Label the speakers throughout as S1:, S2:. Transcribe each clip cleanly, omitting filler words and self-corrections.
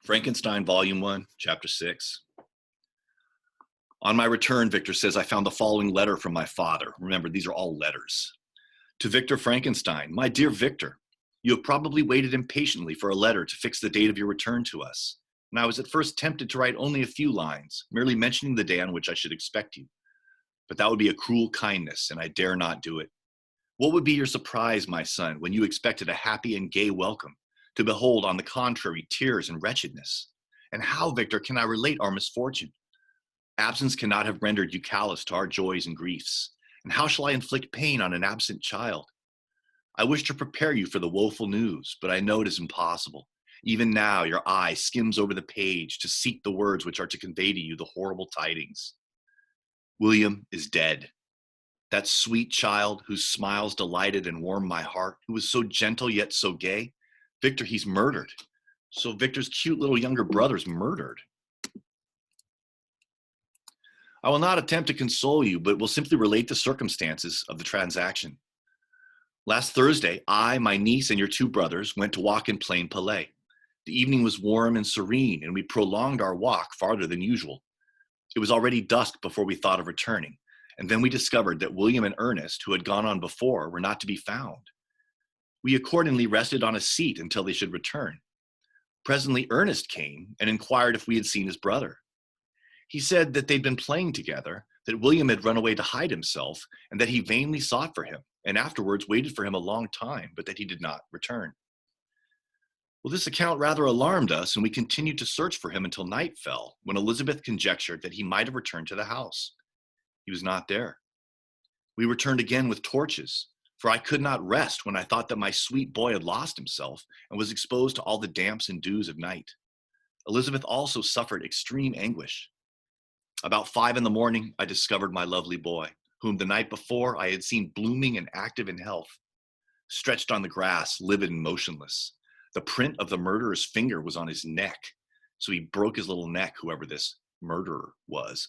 S1: Frankenstein, Volume 1, Chapter 6. On my return, Victor says, I found the following letter from my father. Remember, these are all letters. To Victor Frankenstein, my dear Victor, you have probably waited impatiently for a letter to fix the date of your return to us. And I was at first tempted to write only a few lines, merely mentioning the day on which I should expect you. But that would be a cruel kindness, and I dare not do it. What would be your surprise, my son, when you expected a happy and gay welcome, to behold, on the contrary, tears and wretchedness? And how, Victor, can I relate our misfortune? Absence cannot have rendered you callous to our joys and griefs. And how shall I inflict pain on an absent child? I wish to prepare you for the woeful news, but I know it is impossible. Even now, your eye skims over the page to seek the words which are to convey to you the horrible tidings. William is dead. That sweet child whose smiles delighted and warmed my heart, who was so gentle yet so gay, Victor, he's murdered. So Victor's cute little younger brother's murdered. I will not attempt to console you, but will simply relate the circumstances of the transaction. Last Thursday, I, my niece, and your two brothers went to walk in Plain Palais. The evening was warm and serene, and we prolonged our walk farther than usual. It was already dusk before we thought of returning, and then we discovered that William and Ernest, who had gone on before, were not to be found. We accordingly rested on a seat until they should return. Presently Ernest came and inquired if we had seen his brother. He said that they'd been playing together, that William had run away to hide himself, and that he vainly sought for him, and afterwards waited for him a long time, but that he did not return. Well, this account rather alarmed us, and we continued to search for him until night fell, when Elizabeth conjectured that he might have returned to the house. He was not there. We returned again with torches, for I could not rest when I thought that my sweet boy had lost himself and was exposed to all the damps and dews of night. Elizabeth also suffered extreme anguish. About 5 a.m, I discovered my lovely boy, whom the night before I had seen blooming and active in health, stretched on the grass, livid and motionless. The print of the murderer's finger was on his neck, so he broke his little neck, whoever this murderer was.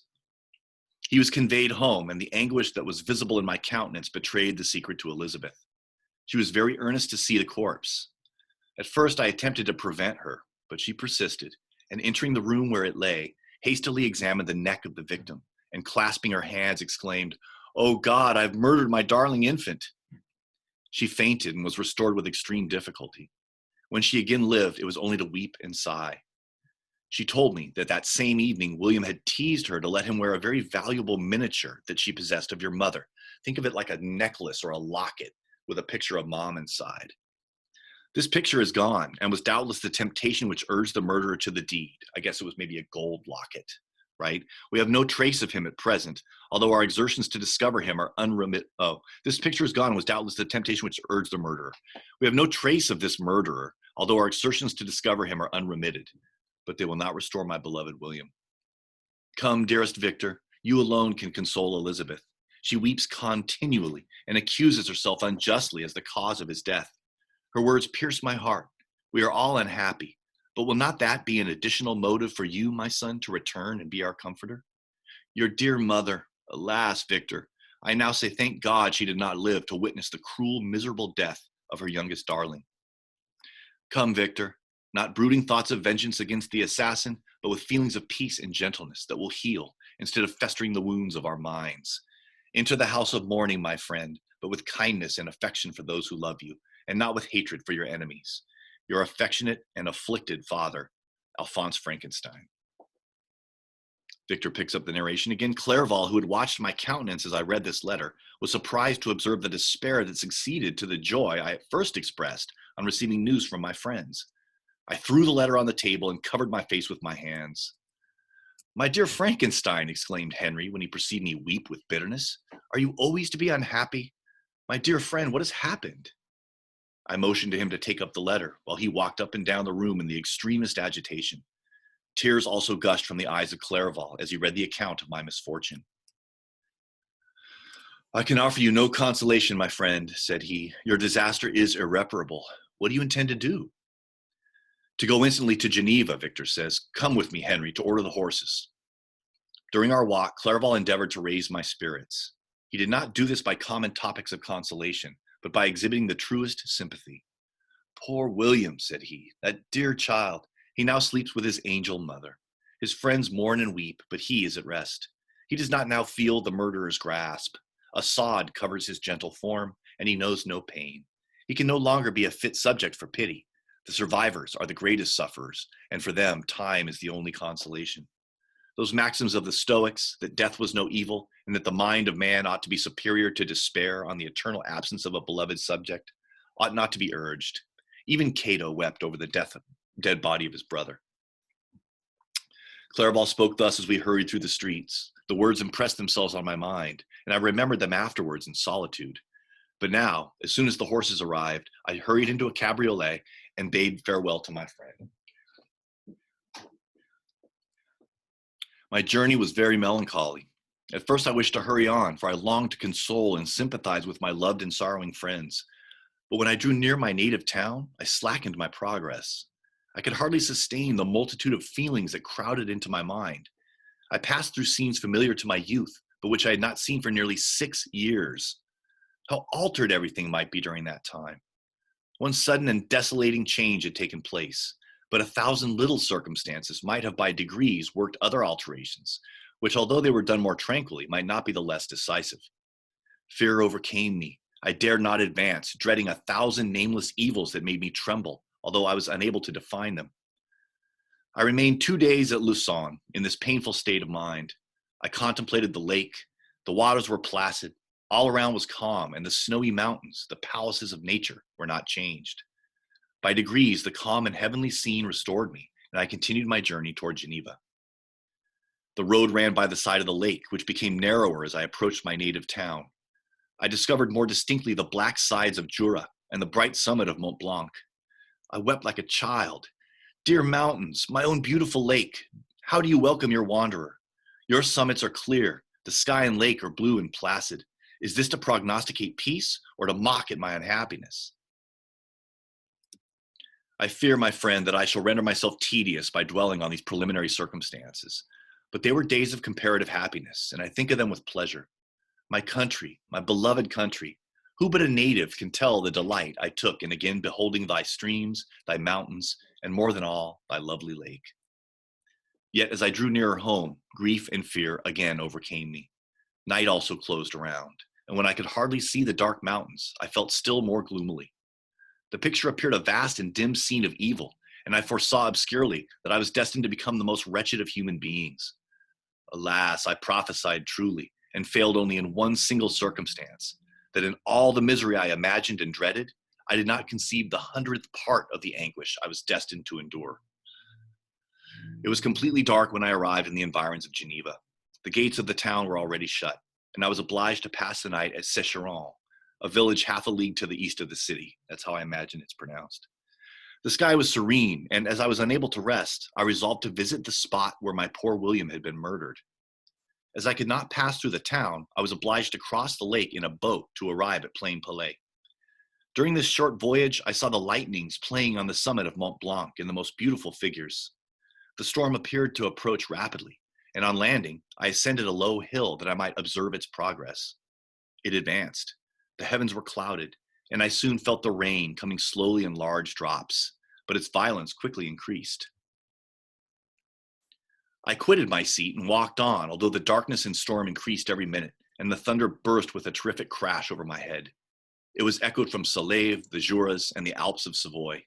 S1: He was conveyed home, and the anguish that was visible in my countenance betrayed the secret to Elizabeth. She was very earnest to see the corpse. At first I attempted to prevent her, but she persisted, and entering the room where it lay, hastily examined the neck of the victim, and clasping her hands exclaimed, "Oh God, I've murdered my darling infant." She fainted and was restored with extreme difficulty. When she again lived, it was only to weep and sigh. She told me that that same evening, William had teased her to let him wear a very valuable miniature that she possessed of your mother. Think of it like a necklace or a locket with a picture of Mom inside. This picture is gone and was doubtless the temptation which urged the murderer to the deed. I guess it was maybe a gold locket, right? We have no trace of him at present, although our exertions to discover him are unremitted. Oh, this picture is gone and was doubtless the temptation which urged the murderer. We have no trace of this murderer, although our exertions to discover him are unremitted, but they will not restore my beloved William. Come, dearest Victor, you alone can console Elizabeth. She weeps continually and accuses herself unjustly as the cause of his death. Her words pierce my heart. We are all unhappy, but will not that be an additional motive for you, my son, to return and be our comforter? Your dear mother, alas, Victor, I now say thank God she did not live to witness the cruel, miserable death of her youngest darling. Come, Victor, not brooding thoughts of vengeance against the assassin, but with feelings of peace and gentleness that will heal instead of festering the wounds of our minds. Enter the house of mourning, my friend, but with kindness and affection for those who love you, and not with hatred for your enemies. Your affectionate and afflicted father, Alphonse Frankenstein. Victor picks up the narration again. Clerval, who had watched my countenance as I read this letter, was surprised to observe the despair that succeeded to the joy I at first expressed on receiving news from my friends. I threw the letter on the table and covered my face with my hands. "My dear Frankenstein," exclaimed Henry when he perceived me weep with bitterness, "are you always to be unhappy? My dear friend, what has happened?" I motioned to him to take up the letter, while he walked up and down the room in the extremest agitation. Tears also gushed from the eyes of Clerval as he read the account of my misfortune. "I can offer you no consolation, my friend," said he. "Your disaster is irreparable. What do you intend to do?" "To go instantly to Geneva," Victor says. "Come with me, Henry, to order the horses." During our walk, Clerval endeavored to raise my spirits. He did not do this by common topics of consolation, but by exhibiting the truest sympathy. "Poor William," said he, "that dear child, He now sleeps with his angel mother. His friends mourn and weep, but he is at rest. He does not now feel the murderer's grasp. A sod covers his gentle form, and he knows no pain. He can no longer be a fit subject for pity. The survivors are the greatest sufferers, and for them, time is the only consolation. Those maxims of the Stoics, that death was no evil, and that the mind of man ought to be superior to despair on the eternal absence of a beloved subject, ought not to be urged. Even Cato wept over the dead body of his brother. Clerval spoke thus as we hurried through the streets. The words impressed themselves on my mind, and I remembered them afterwards in solitude. But now, as soon as the horses arrived, I hurried into a cabriolet and bade farewell to my friend. My journey was very melancholy. At first I wished to hurry on, for I longed to console and sympathize with my loved and sorrowing friends. But when I drew near my native town, I slackened my progress. I could hardly sustain the multitude of feelings that crowded into my mind. I passed through scenes familiar to my youth, but which I had not seen for nearly 6 years. How altered everything might be during that time. One sudden and desolating change had taken place, but 1,000 little circumstances might have by degrees worked other alterations, which, although they were done more tranquilly, might not be the less decisive. Fear overcame me. I dared not advance, dreading 1,000 nameless evils that made me tremble, although I was unable to define them. I remained 2 days at Lausanne in this painful state of mind. I contemplated the lake. The waters were placid. All around was calm, and the snowy mountains, the palaces of nature, were not changed. By degrees, the calm and heavenly scene restored me, and I continued my journey toward Geneva. The road ran by the side of the lake, which became narrower as I approached my native town. I discovered more distinctly the black sides of Jura and the bright summit of Mont Blanc. I wept like a child. Dear mountains, my own beautiful lake, how do you welcome your wanderer? Your summits are clear, the sky and lake are blue and placid. Is this to prognosticate peace or to mock at my unhappiness? I fear, my friend, that I shall render myself tedious by dwelling on these preliminary circumstances, but they were days of comparative happiness, and I think of them with pleasure. My country, my beloved country, who but a native can tell the delight I took in again beholding thy streams, thy mountains, and more than all, thy lovely lake. Yet as I drew nearer home, grief and fear again overcame me. Night also closed around, and when I could hardly see the dark mountains, I felt still more gloomily. The picture appeared a vast and dim scene of evil, and I foresaw obscurely that I was destined to become the most wretched of human beings. Alas, I prophesied truly, and failed only in one single circumstance, that in all the misery I imagined and dreaded, I did not conceive the 100th part of the anguish I was destined to endure. It was completely dark when I arrived in the environs of Geneva. The gates of the town were already shut, and I was obliged to pass the night at Secheron, a village half a league to the east of the city. That's how I imagine it's pronounced. The sky was serene, and as I was unable to rest, I resolved to visit the spot where my poor William had been murdered. As I could not pass through the town, I was obliged to cross the lake in a boat to arrive at Plain Palais. During this short voyage, I saw the lightnings playing on the summit of Mont Blanc in the most beautiful figures. The storm appeared to approach rapidly, and on landing, I ascended a low hill that I might observe its progress. It advanced. The heavens were clouded, and I soon felt the rain coming slowly in large drops, but its violence quickly increased. I quitted my seat and walked on, although the darkness and storm increased every minute, and the thunder burst with a terrific crash over my head. It was echoed from Salève, the Juras, and the Alps of Savoy.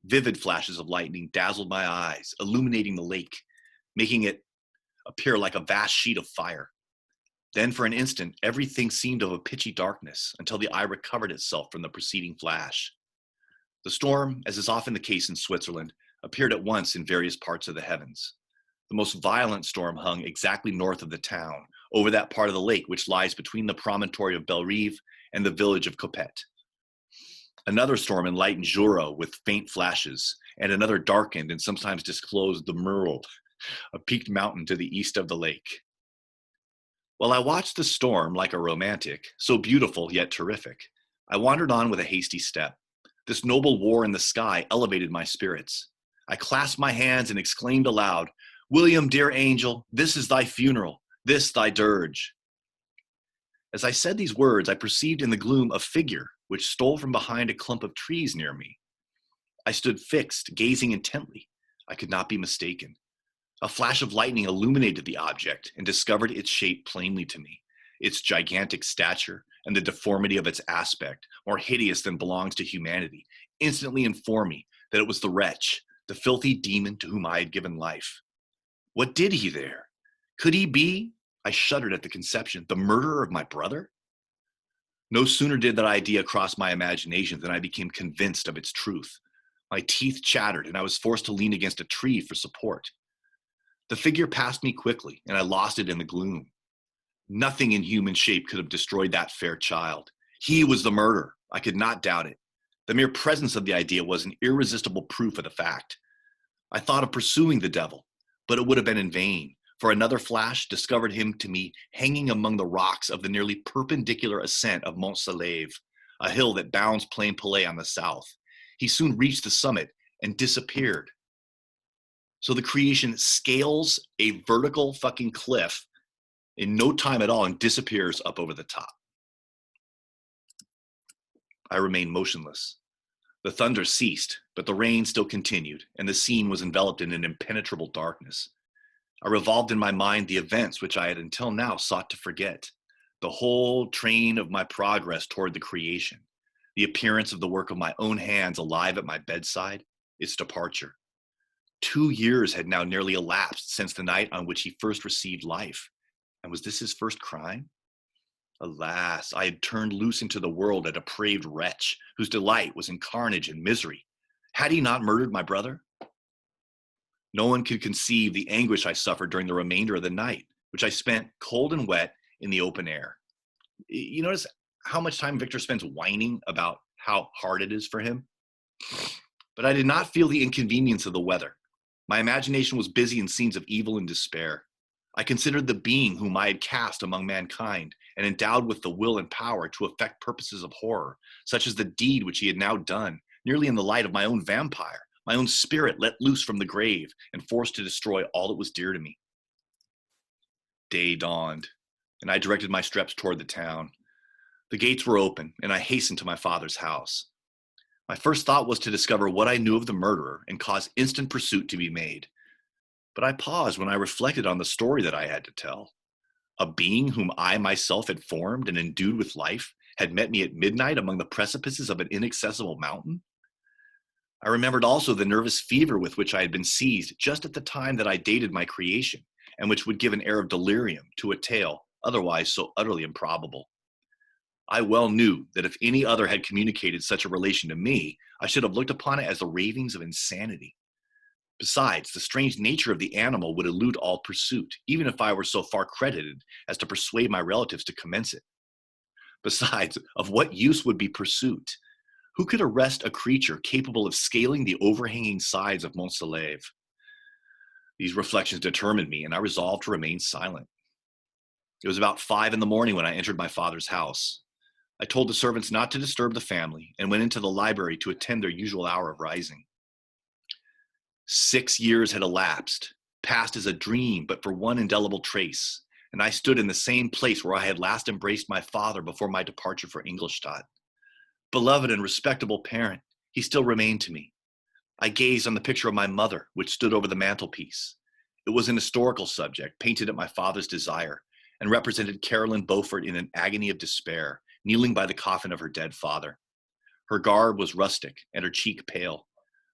S1: Vivid flashes of lightning dazzled my eyes, illuminating the lake, making it appear like a vast sheet of fire. Then for an instant, everything seemed of a pitchy darkness until the eye recovered itself from the preceding flash. The storm, as is often the case in Switzerland, appeared at once in various parts of the heavens. The most violent storm hung exactly north of the town, over that part of the lake which lies between the promontory of Bellerive and the village of Coppet. Another storm enlightened Jura with faint flashes, and another darkened and sometimes disclosed the Merle, a peaked mountain to the east of the lake. While I watched the storm like a romantic, so beautiful yet terrific, I wandered on with a hasty step. This noble war in the sky elevated my spirits. I clasped my hands and exclaimed aloud, "William, dear angel, this is thy funeral, this thy dirge." As I said these words, I perceived in the gloom a figure which stole from behind a clump of trees near me. I stood fixed, gazing intently. I could not be mistaken. A flash of lightning illuminated the object and discovered its shape plainly to me. Its gigantic stature and the deformity of its aspect, more hideous than belongs to humanity, instantly informed me that it was the wretch, the filthy demon to whom I had given life. What did he there? Could he be, I shuddered at the conception, the murderer of my brother? No sooner did that idea cross my imagination than I became convinced of its truth. My teeth chattered, and I was forced to lean against a tree for support. The figure passed me quickly, and I lost it in the gloom. Nothing in human shape could have destroyed that fair child. He was the murderer. I could not doubt it. The mere presence of the idea was an irresistible proof of the fact. I thought of pursuing the devil, but it would have been in vain, for another flash discovered him to me hanging among the rocks of the nearly perpendicular ascent of Mont Salève, a hill that bounds Plain Palais on the south. He soon reached the summit and disappeared. So the creation scales a vertical fucking cliff in no time at all and disappears up over the top. I remained motionless. The thunder ceased, but the rain still continued, and the scene was enveloped in an impenetrable darkness. I revolved in my mind the events which I had until now sought to forget, the whole train of my progress toward the creation, the appearance of the work of my own hands alive at my bedside, its departure. 2 years had now nearly elapsed since the night on which he first received life. And was this his first crime? Alas, I had turned loose into the world a depraved wretch whose delight was in carnage and misery. Had he not murdered my brother? No one could conceive the anguish I suffered during the remainder of the night, which I spent cold and wet in the open air. You notice how much time Victor spends whining about how hard it is for him? But I did not feel the inconvenience of the weather. My imagination was busy in scenes of evil and despair. I considered the being whom I had cast among mankind and endowed with the will and power to effect purposes of horror, such as the deed which he had now done, nearly in the light of my own vampire, my own spirit let loose from the grave and forced to destroy all that was dear to me. Day dawned, and I directed my steps toward the town. The gates were open, and I hastened to my father's house. My first thought was to discover what I knew of the murderer and cause instant pursuit to be made. But I paused when I reflected on the story that I had to tell. A being whom I myself had formed and endued with life had met me at midnight among the precipices of an inaccessible mountain. I remembered also the nervous fever with which I had been seized just at the time that I dated my creation, and which would give an air of delirium to a tale otherwise so utterly improbable. I well knew that if any other had communicated such a relation to me, I should have looked upon it as the ravings of insanity. Besides, the strange nature of the animal would elude all pursuit, even if I were so far credited as to persuade my relatives to commence it. Besides, of what use would be pursuit? Who could arrest a creature capable of scaling the overhanging sides of Mont Salève? These reflections determined me, and I resolved to remain silent. It was about 5 a.m. when I entered my father's house. I told the servants not to disturb the family and went into the library to attend their usual hour of rising. 6 years had elapsed, passed as a dream but for one indelible trace, and I stood in the same place where I had last embraced my father before my departure for Ingolstadt. Beloved and respectable parent, he still remained to me. I gazed on the picture of my mother, which stood over the mantelpiece. It was an historical subject, painted at my father's desire, and represented Caroline Beaufort in an agony of despair, kneeling by the coffin of her dead father. Her garb was rustic, and her cheek pale,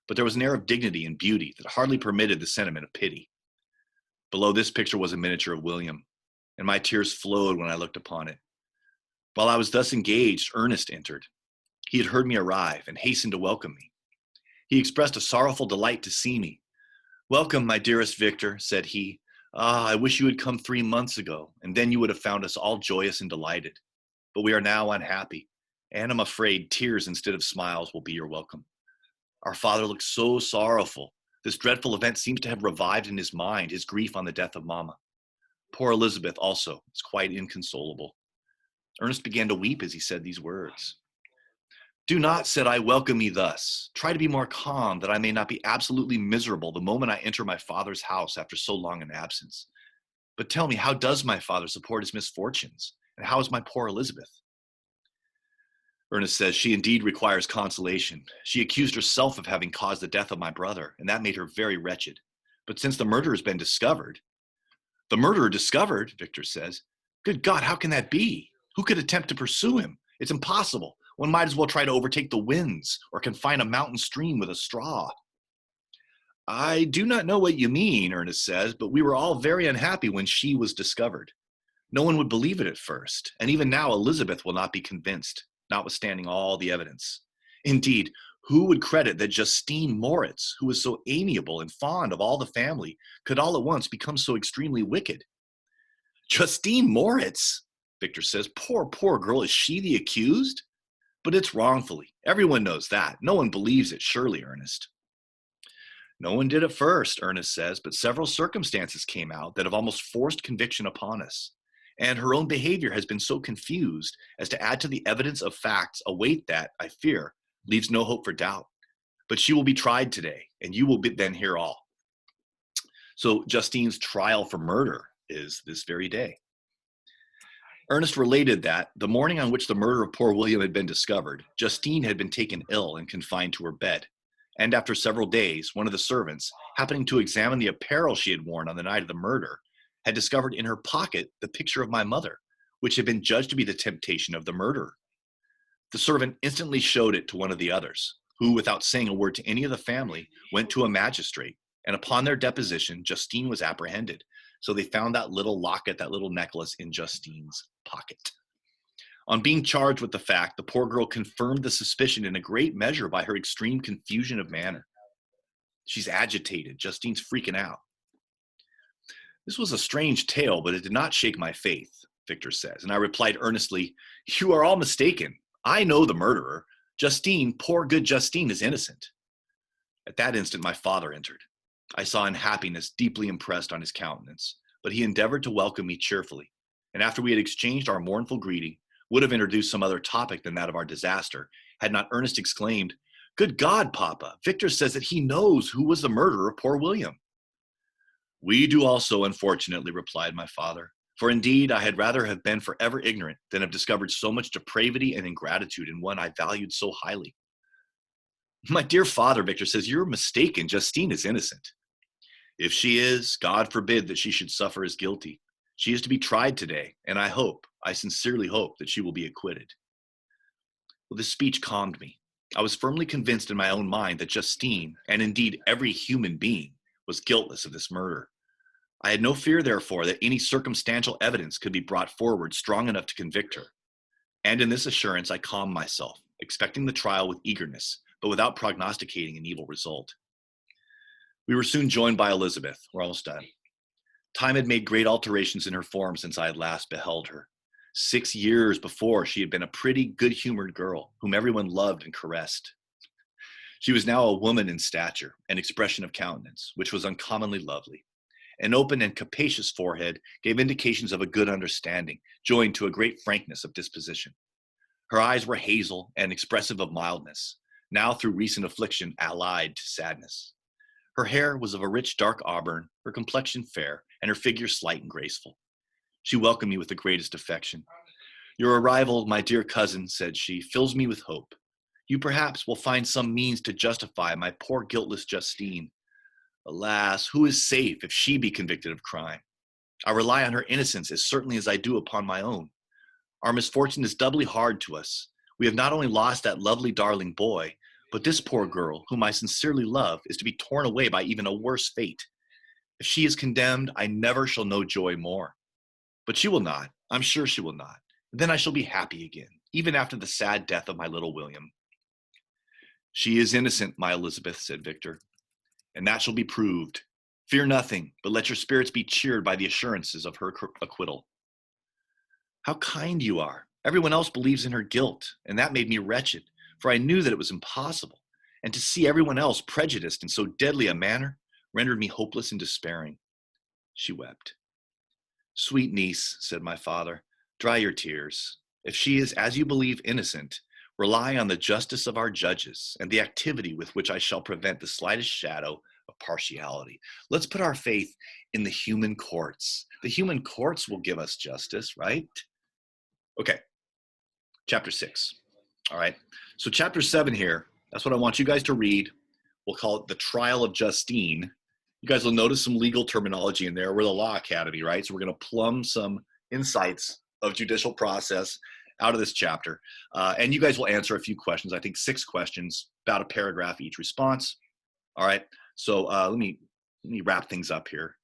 S1: but there was an air of dignity and beauty that hardly permitted the sentiment of pity. Below this picture was a miniature of William, and my tears flowed when I looked upon it. While I was thus engaged, Ernest entered. He had heard me arrive and hastened to welcome me. He expressed a sorrowful delight to see me. "Welcome, my dearest Victor," said he. "Ah, I wish you had come 3 months ago, and then you would have found us all joyous and delighted. But we are now unhappy, and I'm afraid tears instead of smiles will be your welcome. Our father looks so sorrowful. This dreadful event seems to have revived in his mind his grief on the death of Mamma. Poor Elizabeth also is quite inconsolable." Ernest began to weep as he said these words. "Do not," said I, "welcome me thus. Try to be more calm, that I may not be absolutely miserable the moment I enter my father's house after so long an absence. But tell me, how does my father support his misfortunes? And how is my poor Elizabeth?" Ernest says, she indeed requires consolation. She accused herself of having caused the death of my brother, and that made her very wretched. But since the murder has been discovered, the murderer discovered, Victor says, good God, how can that be? Who could attempt to pursue him? It's impossible. One might as well try to overtake the winds or confine a mountain stream with a straw. I do not know what you mean, Ernest says, but we were all very unhappy when she was discovered. No one would believe it at first, and even now Elizabeth will not be convinced, notwithstanding all the evidence. Indeed, who would credit that Justine Moritz, who was so amiable and fond of all the family, could all at once become so extremely wicked? Justine Moritz, Victor says, poor girl, is she the accused? But it's wrongfully. Everyone knows that. No one believes it, surely, Ernest. No one did at first, Ernest says, but several circumstances came out that have almost forced conviction upon us. And her own behavior has been so confused as to add to the evidence of facts a weight that, I fear, leaves no hope for doubt. But she will be tried today, and you will then hear all. So Justine's trial for murder is this very day. Ernest related that the morning on which the murder of poor William had been discovered, Justine had been taken ill and confined to her bed. And after several days, one of the servants, happening to examine the apparel she had worn on the night of the murder, had discovered in her pocket the picture of my mother, which had been judged to be the temptation of the murderer. The servant instantly showed it to one of the others, who, without saying a word to any of the family, went to a magistrate, and upon their deposition, Justine was apprehended. So they found that little locket, that little necklace in Justine's pocket. On being charged with the fact, the poor girl confirmed the suspicion in a great measure by her extreme confusion of manner. She's agitated. Justine's freaking out. This was a strange tale, but it did not shake my faith, Victor says. And I replied earnestly, you are all mistaken. I know the murderer. Justine, poor good Justine, is innocent. At that instant, my father entered. I saw unhappiness deeply impressed on his countenance, but he endeavored to welcome me cheerfully. And after we had exchanged our mournful greeting, would have introduced some other topic than that of our disaster, had not Ernest exclaimed, good God, Papa, Victor says that he knows who was the murderer of poor William. We do also, unfortunately, replied my father, for indeed I had rather have been forever ignorant than have discovered so much depravity and ingratitude in one I valued so highly. My dear father, Victor says, you're mistaken. Justine is innocent. If she is, God forbid that she should suffer as guilty. She is to be tried today, and I sincerely hope that she will be acquitted. Well, this speech calmed me. I was firmly convinced in my own mind that Justine, and indeed every human being, was guiltless of this murder. I had no fear, therefore, that any circumstantial evidence could be brought forward strong enough to convict her. And in this assurance, I calmed myself, expecting the trial with eagerness, but without prognosticating an evil result. We were soon joined by Elizabeth. We're almost done. Time had made great alterations in her form since I had last beheld her. 6 years before, she had been a pretty, good-humored girl whom everyone loved and caressed. She was now a woman in stature and expression of countenance, which was uncommonly lovely. An open and capacious forehead gave indications of a good understanding, joined to a great frankness of disposition. Her eyes were hazel and expressive of mildness, now through recent affliction allied to sadness. Her hair was of a rich dark auburn, her complexion fair, and her figure slight and graceful. She welcomed me with the greatest affection. Your arrival, my dear cousin, said she, fills me with hope. You perhaps will find some means to justify my poor guiltless Justine. Alas, who is safe if she be convicted of crime? I rely on her innocence as certainly as I do upon my own. Our misfortune is doubly hard to us. We have not only lost that lovely darling boy, but this poor girl, whom I sincerely love, is to be torn away by even a worse fate. If she is condemned, I never shall know joy more. But she will not. I'm sure she will not. Then I shall be happy again, even after the sad death of my little William. She is innocent, my Elizabeth, said Victor, and that shall be proved. Fear nothing, but let your spirits be cheered by the assurances of her acquittal. How kind you are. Everyone else believes in her guilt, and that made me wretched, for I knew that it was impossible, and to see everyone else prejudiced in so deadly a manner rendered me hopeless and despairing. She wept. Sweet niece, said my father, dry your tears. If she is, as you believe, innocent, rely on the justice of our judges and the activity with which I shall prevent the slightest shadow of partiality. Let's put our faith in the human courts. The human courts will give us justice, right? Okay, chapter 6. All right. So chapter 7 here, that's what I want you guys to read. We'll call it the trial of Justine. You guys will notice some legal terminology in there. We're the Law Academy, right? So we're going to plumb some insights of judicial process out of this chapter. And you guys will answer a few questions. I think 6 questions, about a paragraph each response. All right. So let me wrap things up here.